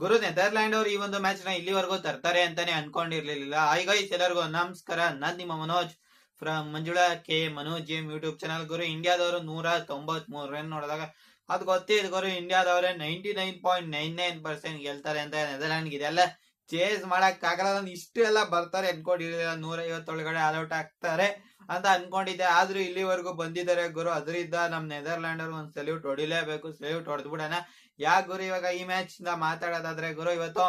ಗುರು Netherland ಅವರು ಈ ಒಂದು ಮ್ಯಾಚ್ ನ ಇಲ್ಲಿವರೆಗೂ ತರ್ತಾರೆ ಅಂತಾನೆ ಅನ್ಕೊಂಡಿರ್ಲಿಲ್ಲ. ಹಾಯ್ ಗೈಸ್, ಎಲ್ಲರಿಗೂ ನಮಸ್ಕಾರ. ನಾನ್ ನಿಮ್ಮ Manoj from Manjula K Manoj gym YouTube channel. ಗುರು ಇಂಡಿಯಾದವರು 193 ರನ್ ನೋಡಿದಾಗ ಅದು ಗೊತ್ತಿದೆ ಗುರು, ಇಂಡಿಯಾದವರೇ 99.99% ಗೆಲ್ತಾರೆ ಅಂತ. ನೆದರ್ಲ್ಯಾಂಡ್ ಇದೆಲ್ಲ ಚೇಸ್ ಮಾಡಕ್ ಆಗಲ್ಲ. ನಾನು ಇಷ್ಟು ಎಲ್ಲ ಬರ್ತಾರೆ ಅನ್ಕೊಂಡಿರ್ಲಿಲ್ಲ. 150 ಒಳಗಡೆ ಆಲ್ಔಟ್ ಆಗ್ತಾರೆ ಅಂತ ಅನ್ಕೊಂಡಿದ್ದೆ, ಆದ್ರೂ ಇಲ್ಲಿವರೆಗೂ ಬಂದಿದ್ದಾರೆ ಗುರು. ಅದರಿಂದ ನಮ್ ನೆದರ್ಲ್ಯಾಂಡ್ ಅವ್ರಿಗೆ ಒಂದು ಸಲ್ಯೂಟ್ ಹೊಡಿಲೇಬೇಕು. ಸಲ್ಯೂಟ್ ಹೊಡೆದ್ಬಿಡೋಣ. ಯಾಕೆ ಗುರು ಇವಾಗ ಈ ಮ್ಯಾಚ್ ನ ಮಾತಾಡೋದಾದ್ರೆ ಗುರು, ಇವತ್ತು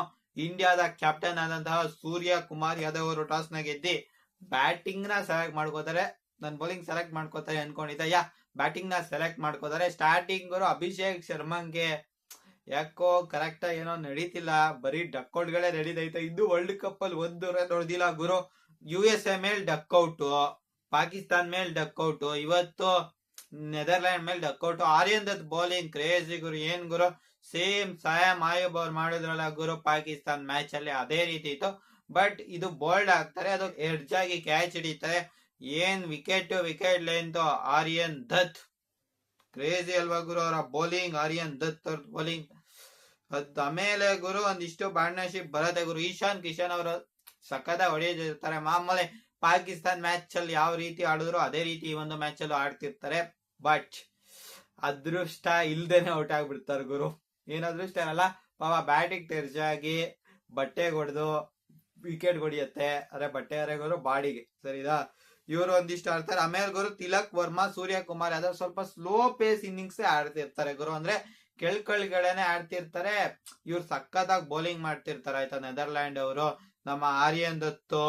ಇಂಡಿಯಾದ ಕ್ಯಾಪ್ಟನ್ ಆದಂತಹ ಸೂರ್ಯ ಕುಮಾರ್ ಯಾದವ್ ಅವರು ಟಾಸ್ ನ ಗೆದ್ದಿ ಬ್ಯಾಟಿಂಗ್ ನ ಸೆಲೆಕ್ಟ್ ಮಾಡ್ಕೋತಾರೆ. ನನ್ ಬೌಲಿಂಗ್ ಸೆಲೆಕ್ಟ್ ಮಾಡ್ಕೋತಾರೆ ಅನ್ಕೊಂಡಿದ್ದೆ. ಬ್ಯಾಟಿಂಗ್ ನ ಸೆಲೆಕ್ಟ್ ಮಾಡ್ಕೋತಾರೆ. ಸ್ಟಾರ್ಟಿಂಗ್ ಗುರು ಅಭಿಷೇಕ್ ಶರ್ಮಂಗೆ ಯಾಕೋ ಕರೆಕ್ಟ್ ಏನೋ ನಡೀತಿಲ್ಲ, ಬರೀ ಡಕ್ಔಟ್ ಗಳೇ ನಡೀತೈತೆ. ಇದು ವರ್ಲ್ಡ್ ಕಪ್ ಅಲ್ಲಿ 1 ರನ್ ಹೊಡೆದಿಲ್ಲ ಗುರು. USA ಮೇಲ್ ಡಕ್ಔಟ್, ಪಾಕಿಸ್ತಾನ್ ಮೇಲ್ ಡಕ್ಔಟ್, ಇವತ್ತು ನೆದರ್ಲ್ಯಾಂಡ್ ಮೇಲೆ duck out. Aryan Dutt bowling crazy ಗುರು. ಏನ್ ಗುರು, ಸೇಮ್ ಸಾಯಂ ಆಯೂಬ್ ಅವ್ರು ಮಾಡಿದ್ರಲ್ಲ ಗುರು ಪಾಕಿಸ್ತಾನ್ ಮ್ಯಾಚ್ ಅಲ್ಲಿ, ಅದೇ ರೀತಿ ಇತ್ತು. ಬಟ್ ಇದು ಬೋಲ್ಡ್ ಆಗ್ತಾರೆ, ಅದು ಎಡ್ಜ್ ಆಗಿ ಕ್ಯಾಚ್ ಹಿಡಿತಾರೆ. ಏನ್ wicket length Aryan Dutt, crazy ಅಲ್ವಾ ಗುರು ಅವರ ಬೌಲಿಂಗ್. ಆರ್ಯನ್ ದತ್ ಅವ್ರ ಬೌಲಿಂಗ್ ಆಮೇಲೆ ಗುರು ಒಂದಿಷ್ಟು ಪಾರ್ಟ್ನರ್ಶಿಪ್ ಬರತ್ತೆ ಗುರು. ಇಶಾನ್ ಕಿಶನ್ ಅವರು ಸಖತ್ ಹೊಡೆದಿರ್ತಾರೆ. ಮಾಮೂಲಿ ಪಾಕಿಸ್ತಾನ್ ಮ್ಯಾಚ್ ಅಲ್ಲಿ ಯಾವ ರೀತಿ ಆಡಿದ್ರು ಅದೇ ರೀತಿ ಈ ಒಂದು ಮ್ಯಾಚ್ ಅಲ್ಲೂ ಆಡ್ತಿರ್ತಾರೆ. ಬಟ್ ಅದೃಷ್ಟ ಇಲ್ದೇನೆ ಔಟ್ ಆಗ್ಬಿಡ್ತಾರೆ ಗುರು. ಏನ್ ಅದೃಷ್ಟ ಅಲ್ಲ ಪಾಪ, ಬ್ಯಾಟಿಂಗ್ ತೆರ್ಜಾಗಿ ಬಟ್ಟೆ ಹೊಡೆದು ವಿಕೆಟ್ ಹೊಡಿಯತ್ತೆ. ಅರೆ ಬಟ್ಟೆ ಅರೆ ಗುರು ಬಾಡಿಗೆ, ಸರಿದಾ? ಇವರು ಒಂದಿಷ್ಟು ಆಡ್ತಾರೆ. ಆಮೇಲೆ ಗುರು ತಿಲಕ್ ವರ್ಮಾ, ಸೂರ್ಯ ಕುಮಾರ್ ಯಾದವ್ ಸ್ವಲ್ಪ ಸ್ಲೋ ಪೇಸ್ ಇನ್ನಿಂಗ್ಸ್ ಆಡ್ತಿರ್ತಾರೆ ಗುರು. ಅಂದ್ರೆ ಕೆಳಗಡೆನೆ ಆಡ್ತಿರ್ತಾರೆ. ಇವ್ರು ಸಖತ್ತಾಗಿ ಬೌಲಿಂಗ್ ಮಾಡ್ತಿರ್ತಾರೆ ಆಯ್ತಾ ನೆದರ್ಲ್ಯಾಂಡ್ ಅವರು. ನಮ್ಮ ಆರ್ಯನ್ ದತ್ತು,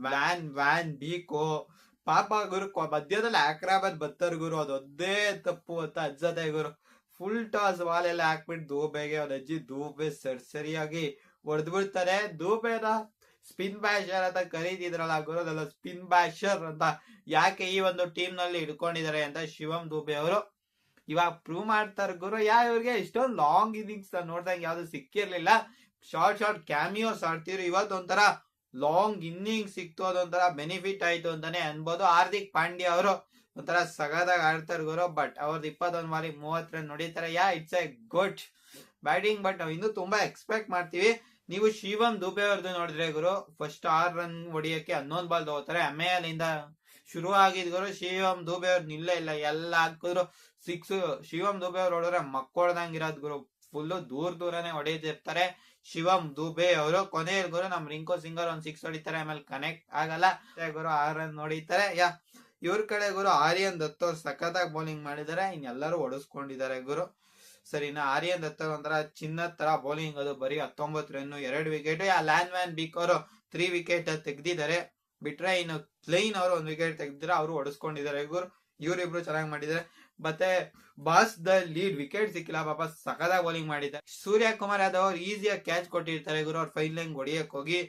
ವ್ಯಾನ್ ಬೀಕೋ ಪಾಪ ಗುರು ಮಧ್ಯದಲ್ಲಿ ಆಕ್ರಾಬಾದ್ ಬತ್ತರ್ ಗುರು, ಅದೊದ್ದೇ ತಪ್ಪು ಅಂತ ಅಜ್ಜತೆ ಗುರು. ಫುಲ್ ಟಾಸ್ ಬಾಲ್ ಎಲ್ಲ ಹಾಕ್ಬಿಟ್ಟು ದೂಬೆಗೆ ಅವ್ರ ಅಜ್ಜಿ ದೂಬೆ ಸರಿಯಾಗಿ ಹೊಡೆದ್ಬಿಡ್ತಾರೆ. ದೂಬೆನ ಸ್ಪಿನ್ ಬ್ಯಾಶರ್ ಅಂತ ಕರೀತಿದ್ರಲ್ಲ ಗುರು, ಅದಲ್ಲ ಸ್ಪಿನ್ ಬ್ಯಾಶರ್ ಅಂತ. ಯಾಕೆ ಈ ಒಂದು ಟೀಮ್ ನಲ್ಲಿ ಇಟ್ಕೊಂಡಿದ್ದಾರೆ ಅಂತ ಶಿವಂ ದೂಬೆ ಅವರು ಇವಾಗ ಪ್ರೂವ್ ಮಾಡ್ತಾರೆ ಗುರು. ಇವ್ರಿಗೆ ಇಷ್ಟೊಂದು ಲಾಂಗ್ ಇನ್ನಿಂಗ್ಸ್ ನೋಡ್ದಂಗೆ ಯಾವ್ದು ಸಿಕ್ಕಿರ್ಲಿಲ್ಲ. ಶಾರ್ಟ್ ಕ್ಯಾಮಿಯೋಸ್ ಆಡ್ತಿದ್ರು. ಇವತ್ತು ಒಂಥರ ಲಾಂಗ್ ಇನ್ನಿಂಗ್ಸ್ ಸಿಕ್ತು, ಅದೊಂಥರ ಬೆನಿಫಿಟ್ ಆಯ್ತು ಅಂತಾನೆ ಅನ್ಬೋದು. ಹಾರ್ದಿಕ್ ಪಾಂಡ್ಯ ಅವರು ಒಂಥರ ಸಗದಾಗ ಆಡ್ತಾರೆ ಗುರು. ಬಟ್ ಅವ್ರದ್ದು 21 ಬಾರಿ 30 ರನ್ ನೋಡಿತಾರೆ. It's a good batting. But ನಾವು ಇನ್ನೂ ತುಂಬಾ ಎಕ್ಸ್ಪೆಕ್ಟ್ ಮಾಡ್ತೀವಿ. ನೀವು ಶಿವಂ ದುಬೆ ಅವ್ರದ್ದು ನೋಡಿದ್ರೆ ಗುರು, ಫಸ್ಟ್ 6 ರನ್ ಹೊಡಿಯಕ್ಕೆ 11 ಬಾಲ್ ತಗೋತಾರೆ. ಆಮೇಲಿಂದ ಶುರು ಆಗಿದ್ ಗುರು, ಶಿವಂ ದುಬೆ ಅವ್ರು ನಿಲ್ಲ ಇಲ್ಲ, ಎಲ್ಲ ಹಾಕಿದ್ರು 6. ಶಿವಂ ದುಬೆ ಅವ್ರು ಹೊಡೆದ್ರೆ ಮಕ್ಕೊಳ್ದಂಗಿರೋದ್ ಗುರು. ಫುಲ್ ದೂರನೇ ಹೊಡೆದಿರ್ತಾರೆ ಶಿವಂ ದುಬೆ ಅವರು. ಕೊನೆಯಲ್ಲಿ ಗುರು ನಮ್ ರಿಂಕೋ ಸಿಂಗರ್ 6 ಹೊಡಿತಾರೆ, ಆಮೇಲೆ ಕನೆಕ್ಟ್ ಆಗಲ್ಲ ಗುರು. 6 ರನ್ ಹೊಡಿತಾರೆ. ಇವ್ರ ಕಡೆ ಗುರು ಆರ್ಯನ್ ದತ್ ಅವ್ರು ಸಖತ್ತಾಗಿ ಬೌಲಿಂಗ್ ಮಾಡಿದ್ದಾರೆ. ಇನ್ನೆಲ್ಲರೂ ಹೊಡೆಸ್ಕೊಂಡಿದ್ದಾರೆ ಗುರು. ಸರಿನಾ? ಆರ್ಯನ್ ದತ್ ಒಂಥರ ಚಿನ್ನದ ತರ ಬೌಲಿಂಗ್, ಅದು ಬರೀ 19 run 2 wicket. LAN van beak ಅವರು 3 ವಿಕೆಟ್ ತೆಗ್ದಿದ್ದಾರೆ. ಬಿಟ್ರೆ ಇನ್ನು ಕ್ಲೈನ್ ಅವರು 1 ವಿಕೆಟ್ ತೆಗ್ದಿರ, ಅವರು ಹೊಡೆಸ್ಕೊಂಡಿದ್ದಾರೆ ಗುರು. ಇವರಿಬ್ರು ಚೆನ್ನಾಗಿ ಮಾಡಿದ್ದಾರೆ. ಮತ್ತೆ ಬಾಸ್ ದ ಲೀಡ್ ವಿಕೆಟ್ ಸಿಕ್ಕಿಲ್ಲ ಪಾಪ, ಸಖತ್ತಾಗಿ ಬೌಲಿಂಗ್ ಮಾಡಿದ್ದಾರೆ. ಸೂರ್ಯ ಕುಮಾರ್ ಯಾದವ್ ಅವ್ರು ಈಸಿಯಾಗಿ ಕ್ಯಾಚ್ ಕೊಟ್ಟಿರ್ತಾರೆ ಗುರು, ಅವ್ರ ಫೈಲ್ ಲೈನ್ ಹೊಡಿಯಕ್ ಹೋಗಿ.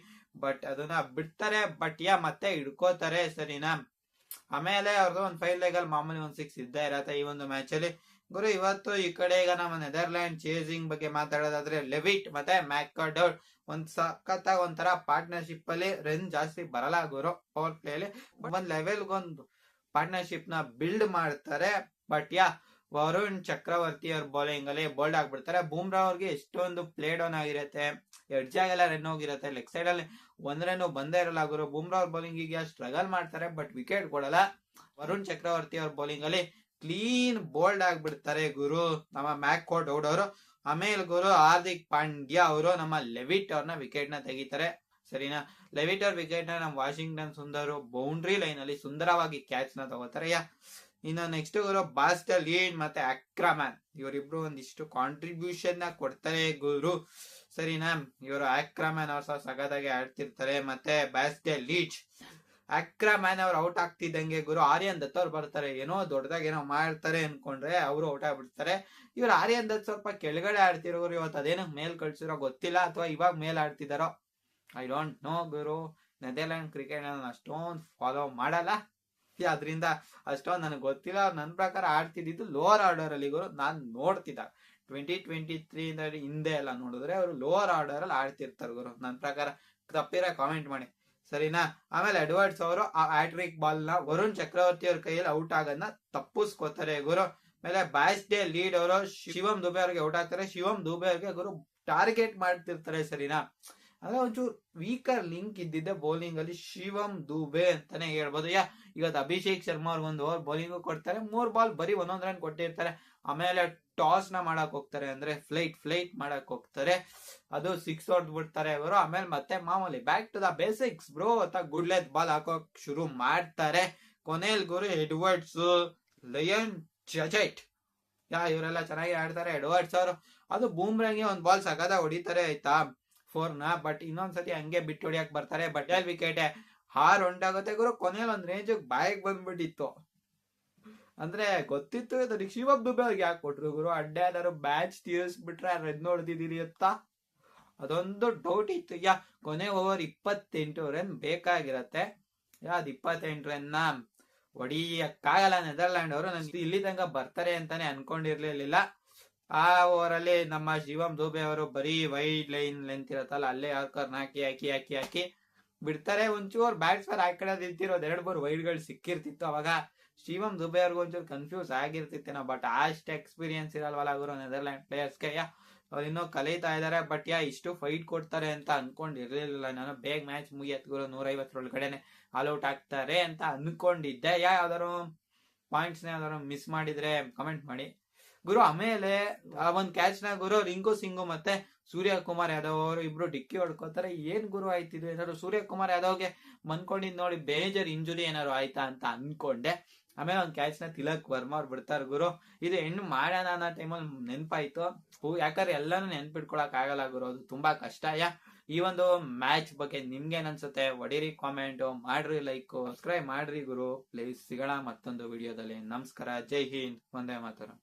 ಬಟ್ ಅದನ್ನ ಬಿಡ್ತಾರೆ. ಬಟ್ ಮತ್ತೆ ಹಿಡ್ಕೋತಾರೆ. ಸರಿನಾ? ಆಮೇಲೆ ಅವ್ರದ್ದು ಒಂದು 5 ಲೆಗ್ ಅಲ್ಲಿ ಮಾಮೂಲಿ 1 6 ಇದ್ದೇ ಇರತ್ತೆ ಈ ಒಂದು ಮ್ಯಾಚ್ ಅಲ್ಲಿ ಗುರು. ಇವತ್ತು ಈ ಕಡೆ ಈಗ ನಮ್ಮ ನೆದರ್ಲ್ಯಾಂಡ್ ಚೇಸಿಂಗ್ ಬಗ್ಗೆ ಮಾತಾಡೋದಾದ್ರೆ, ಲೆವಿಟ್ ಮತ್ತೆ ಮ್ಯಾಕ್ಡೌಡ್ ಒಂದ್ ಸಖತ್ತಾಗಿ ಒಂಥರ ಪಾರ್ಟ್ನರ್ಶಿಪ್ ಅಲ್ಲಿ ರನ್ ಜಾಸ್ತಿ ಬರಲ್ಲ ಗುರು ಪವರ್ ಪ್ಲೇ ಅಲ್ಲಿ. ಒಂದ್ ಲೆವೆಲ್ಗೊಂದು ಪಾರ್ಟ್ನರ್ಶಿಪ್ ನ ಬಿಲ್ಡ್ ಮಾಡ್ತಾರೆ. ಬಟ್ ವರುಣ್ ಚಕ್ರವರ್ತಿ ಅವ್ರ ಬೌಲಿಂಗ್ ಅಲ್ಲಿ ಬೋಲ್ಡ್ ಆಗ್ಬಿಡ್ತಾರೆ. ಬೂಮ್ರಾ ಅವ್ರಿಗೆ ಎಷ್ಟೊಂದು ಪ್ಲೇ ಡೌನ್ ಆಗಿರತ್ತೆ, ಎಡ್ಜಾಗೆಲ್ಲ ರನ್ ಹೋಗಿರತ್ತೆ, ಲೆಗ್ ಸೈಡ್ ಅಲ್ಲಿ 1 ರನ್ ಬಂದೇ ಇರಲ್ಲ ಗುರು. ಬೂಮ್ರಾ ಅವ್ರ ಬೌಲಿಂಗ್ ಗೆ ಸ್ಟ್ರಗಲ್ ಮಾಡ್ತಾರೆ, ಬಟ್ ವಿಕೆಟ್ ಕೊಡಲ್ಲ. ವರುಣ್ ಚಕ್ರವರ್ತಿ ಅವ್ರ ಬೌಲಿಂಗ್ ಅಲ್ಲಿ ಕ್ಲೀನ್ ಬೋಲ್ಡ್ ಆಗ್ಬಿಡ್ತಾರೆ ಗುರು ನಮ್ಮ ಮ್ಯಾಕ್ಡೌಡ್ ಅವರು. ಆಮೇಲೆ ಗುರು ಹಾರ್ದಿಕ್ ಪಾಂಡ್ಯ ಅವರು ನಮ್ಮ ಲೆವಿಟ್ ಅವ್ರನ್ನ ವಿಕೆಟ್ ನ ತೆಗಿತಾರೆ. ಸರಿನಾ? ಲೆವಿಟ್ ಅವ್ರ ವಿಕೆಟ್ ನ ನಮ್ಮ ವಾಷಿಂಗ್ಟನ್ ಸುಂದರ್ ಬೌಂಡ್ರಿ ಲೈನ್ ಅಲ್ಲಿ ಸುಂದರವಾಗಿ ಕ್ಯಾಚ್ ನ ತಗೋತಾರೆ. ಇನ್ನು ನೆಕ್ಸ್ಟ್ ಗುರು ಬಾಸ್ಟರ್ ಲೀಡ್ ಮತ್ತೆ ಅಕ್ರಮ್ಯಾನ್, ಇವರಿಬ್ರು ಒಂದಿಷ್ಟು ಕಾಂಟ್ರಿಬ್ಯೂಷನ್ ನ ಕೊಡ್ತಾರೆ ಗುರು. ಸರಿನಾ? ಇವರು ಅಕ್ರಮ್ಯಾನ್ ಅವ್ರು ಸಹ ಸಗದಾಗಿ ಆಡ್ತಿರ್ತಾರೆ. ಮತ್ತೆ ಬ್ಯಾಸ್ಟರ್ ಲೀಡ್ ಅಕ್ರಮ್ಯಾನ್ ಅವ್ರು ಔಟ್ ಆಗ್ತಿದ್ದಂಗೆ ಗುರು ಆರ್ಯನ್ ದತ್ ಅವ್ರು ಬರ್ತಾರೆ. ಏನೋ ದೊಡ್ಡದಾಗ ಏನೋ ಮಾಡ್ತಾರೆ ಅನ್ಕೊಂಡ್ರೆ ಅವರು ಔಟ್ ಆಗ್ಬಿಡ್ತಾರೆ. ಇವ್ರು ಆರ್ಯನ್ ದತ್ ಸ್ವಲ್ಪ ಕೆಳಗಡೆ ಆಡ್ತಿರೋರು. ಇವತ್ತು ಅದೇನೋ ಮೇಲ್ ಕಳ್ಸಿರೋ ಗೊತ್ತಿಲ್ಲ, ಅಥವಾ ಇವಾಗ ಮೇಲ್ ಆಡ್ತಿದಾರೋ ಐ ಡೋಂಟ್ ನೋ ಗುರು. ನೆದರ್ಲ್ಯಾಂಡ್ ಕ್ರಿಕೆಟ್ ನಾನು ಅಷ್ಟೊಂದು ಫಾಲೋ ಮಾಡಲ್ಲ, ಅದ್ರಿಂದ ಅಷ್ಟೊಂದು ನನಗೆ ಗೊತ್ತಿಲ್ಲ. ನನ್ನ ಪ್ರಕಾರ ಆಡ್ತಿದ್ದು ಲೋವರ್ ಆರ್ಡರ್ ಅಲ್ಲಿ ಗುರು. ನಾನ್ ನೋಡ್ತಿದ್ದ 2023 ಹಿಂದೆ ಎಲ್ಲ ನೋಡಿದ್ರೆ ಅವರು ಲೋವರ್ ಆರ್ಡರ್ ಅಲ್ಲಿ ಆಡ್ತಿರ್ತಾರೆ ಗುರು. ನನ್ನ ಪ್ರಕಾರ ತಪ್ಪಿರ ಕಾಮೆಂಟ್ ಮಾಡಿ, ಸರಿನಾ? ಆಮೇಲೆ ಎಡ್ವರ್ಡ್ಸ್ ಅವರು ಆ ಹ್ಯಾಟ್ರಿಕ್ ಬಾಲ್ ನ ವರುಣ್ ಚಕ್ರವರ್ತಿ ಅವ್ರ ಕೈಯಲ್ಲಿ ಔಟ್ ಆಗೋದನ್ನ ತಪ್ಪಿಸ್ಕೋತಾರೆ ಗುರು. ಆಮೇಲೆ ಬ್ಯಾಸ್ ಡೇ ಲೀಡ್ ಅವರು ಶಿವಂ ದುಬೆ ಅವ್ರಿಗೆ ಔಟ್ ಆಗ್ತಾರೆ. ಶಿವಂ ದುಬೆ ಅವ್ರಿಗೆ ಗುರು ಟಾರ್ಗೆಟ್ ಮಾಡ್ತಿರ್ತಾರೆ ಸರಿನಾ. ಅಂದ್ರೆ ಒಂಚೂರು ವೀಕರ್ ಲಿಂಕ್ ಇದ್ದಿದ್ದೆ ಬೌಲಿಂಗ್ ಅಲ್ಲಿ ಶಿವಮ್ ದುಬೆ ಅಂತಾನೆ ಹೇಳ್ಬೋದು. ಇವತ್ತು ಅಭಿಷೇಕ್ ಶರ್ಮಾ ಅವ್ರಿಗೊಂದು ಓವರ್ ಬೌಲಿಂಗ್ ಕೊಡ್ತಾರೆ, 3 ಬಾಲ್ ಬರೀ 1 ರನ್ ಕೊಟ್ಟಿರ್ತಾರೆ. ಆಮೇಲೆ ಟಾಸ್ ನ ಮಾಡಕ್ ಹೋಗ್ತಾರೆ, ಅಂದ್ರೆ ಫ್ಲೈಟ್ ಮಾಡಕ್ ಹೋಗ್ತಾರೆ, ಅದು 6 ಹೊಡೆದ್ ಬಿಡ್ತಾರೆ ಇವರು. ಆಮೇಲೆ ಮತ್ತೆ ಮಾಮೂಲಿ back to the basics bro ಅಂತ ಗುಡ್ಲೆತ್ ಬಾಲ್ ಹಾಕೋಕ್ ಶುರು ಮಾಡ್ತಾರೆ. ಕೊನೆಲ್ ಗುರು ಎಡ್ವರ್ಡ್ಸ್, ಲಯನ್ ಜಜೆಟ್ ಇವರೆಲ್ಲ ಚೆನ್ನಾಗಿ ಆಡ್ತಾರೆ. ಎಡ್ವರ್ಡ್ಸ್ ಅವರು ಅದು ಬೂಮ್ರಾಗೆ ಒಂದ್ ಬಾಲ್ ಸಗದ ಹೊಡಿತಾರೆ ಆಯ್ತಾ 4 ನ, ಬಟ್ ಇನ್ನೊಂದ್ಸತಿ ಹಂಗೆ ಬಿಟ್ಟು ಹೊಡಿಯಕ್ ಬರ್ತಾರೆ. ಬಟ್ ವಿಕೆಟ್ ಹಾರ್ ಹೊಂಟಾಗುತ್ತೆ ಗುರು. ಕೊನೆಯಲ್ಲಿ ಒಂದ್ ರೇಂಜ್ ಬಾಯಿಗೆ ಬಂದ್ಬಿಟ್ಟಿತ್ತು, ಅಂದ್ರೆ ಗೊತ್ತಿತ್ತು ಇದು ಶಿವಮ್ ದುಬೆ ಅವ್ರಿಗೆ ಯಾಕೆ ಕೊಟ್ರು ಗುರು, ಅಡ್ಡೆ ಯಾರು ಬ್ಯಾಚ್ ತೀರಿಸ್ಬಿಟ್ರೆ ರನ್ ನೋಡ್ತಿದ್ದೀರಿ ಅಂತ ಅದೊಂದು ಡೌಟ್ ಇತ್ತು. ಕೊನೆ ಓವರ್ 28 ರನ್ ಬೇಕಾಗಿರತ್ತೆ. ಅದ್ 28 ರನ್ ಹೊಡಿಯಕ್ಕಾಗಲ್ಲ ನೆದರ್ಲ್ಯಾಂಡ್ ಅವರು. ನನ್ಗೆ ಇಲ್ಲಿ ತನಕ ಬರ್ತಾರೆ ಅಂತಾನೆ ಅನ್ಕೊಂಡಿರ್ಲಿಲ್ಲ. ಆ ಓವರ್ ಅಲ್ಲಿ ನಮ್ಮ ಶಿವಮ್ ದುಬೆ ಅವರು ಬರೀ ವೈಡ್ ಲೈನ್ ಲೆಂತ್ ಇರತ್ತಲ್ಲ, ಅಲ್ಲೇ ಯಾರ್ಕರ್ ಹಾಕಿ ಬಿಡ್ತಾರೆ. ಒಂಚೂರು ಬ್ಯಾಟ್ಸ್ಮನ್ ಆ ಕಡೆ ನಿಂತಿರೋದು 2-3 ವೈಡ್ ಗಳು ಸಿಕ್ಕಿರ್ತಿತ್ತು. ಅವಾಗ ಶಿವಮ್ ದುಬೆ ಅವ್ರಿಗೆ ಒಂಚೂರು ಕನ್ಫ್ಯೂಸ್ ಆಗಿರ್ತಿತ್ತೇನೋ. ಬಟ್ ಅಷ್ಟು ಎಕ್ಸ್ಪೀರಿಯನ್ಸ್ ಇರಲ್ವಲ್ಲ ಅವರು ನೆದರ್ಲ್ಯಾಂಡ್ ಪ್ಲೇಯರ್ಸ್ಗೆ. ಅವ್ರು ಇನ್ನೂ ಕಲಿತಾ ಇದಾರೆ. ಬಟ್ ಇಷ್ಟು ಫೈಟ್ ಕೊಡ್ತಾರೆ ಅಂತ ಅನ್ಕೊಂಡಿರ್ಲಿಲ್ಲ ನಾನು. ಬೇಗ ಮ್ಯಾಚ್ ಮುಗಿಯತ್ ಗುರು, 150 ಒಳಗಡೆನೆ ಆಲ್ಔಟ್ ಆಗ್ತಾರೆ ಅಂತ ಅನ್ಕೊಂಡಿದ್ದೆ. ಯಾವ್ದಾರು ಪಾಯಿಂಟ್ಸ್ ನ ಯಾವ್ದಾರು ಮಿಸ್ ಮಾಡಿದ್ರೆ ಕಮೆಂಟ್ ಮಾಡಿ ಗುರು. ಆಮೇಲೆ ಒಂದ್ ಕ್ಯಾಚ್ ನ ಗುರು ರಿಂಕು ಸಿಂಗು ಮತ್ತೆ ಸೂರ್ಯಕುಮಾರ್ ಯಾದವ್ ಅವರು ಇಬ್ರು ಡಿಕ್ಕಿ ಹೊಡ್ಕೋತಾರೆ. ಏನ್ ಗುರು ಆಯ್ತಿದ್ರು, ಏನಾದ್ರು ಸೂರ್ಯಕುಮಾರ್ ಯಾದವ್ಗೆ ಮನ್ಕೊಂಡಿದ್ ನೋಡಿ ಬೇಜರ್ ಇಂಜುರಿ ಏನಾರು ಆಯ್ತಾ ಅಂತ ಅನ್ಕೊಂಡೆ. ಆಮೇಲೆ ಒಂದ್ ಕ್ಯಾಚ್ ನ ತಿಲಕ್ ವರ್ಮಾ ಅವ್ರು ಬಿಡ್ತಾರೆ ಗುರು. ಇದು ಹೆಣ್ಣು ಮಾಡೋಣ ಅನ್ನೋ ಟೈಮಲ್ಲಿ ನೆನ್ಪಾಯ್ತು. ಯಾಕಂದ್ರೆ ಎಲ್ಲಾನು ನೆನ್ಪಿಟ್ಕೊಳಕ್ ಆಗಲ್ಲ ಗುರು, ಅದು ತುಂಬಾ ಕಷ್ಟ. ಈ ಒಂದು ಮ್ಯಾಚ್ ಬಗ್ಗೆ ನಿಮ್ಗೇನ್ ಅನ್ಸುತ್ತೆ ಹೊಡಿರಿ ಕಾಮೆಂಟ್ ಮಾಡ್ರಿ, ಲೈಕ್ ಸಬ್ಸ್ಕ್ರೈಬ್ ಮಾಡ್ರಿ ಗುರು. ಪ್ಲೀಸ್ ಸಿಗೋಣ ಮತ್ತೊಂದು ವಿಡಿಯೋದಲ್ಲಿ. ನಮಸ್ಕಾರ, ಜೈ ಹಿಂದ್, ವಂದೇ ಮಾತರಂ.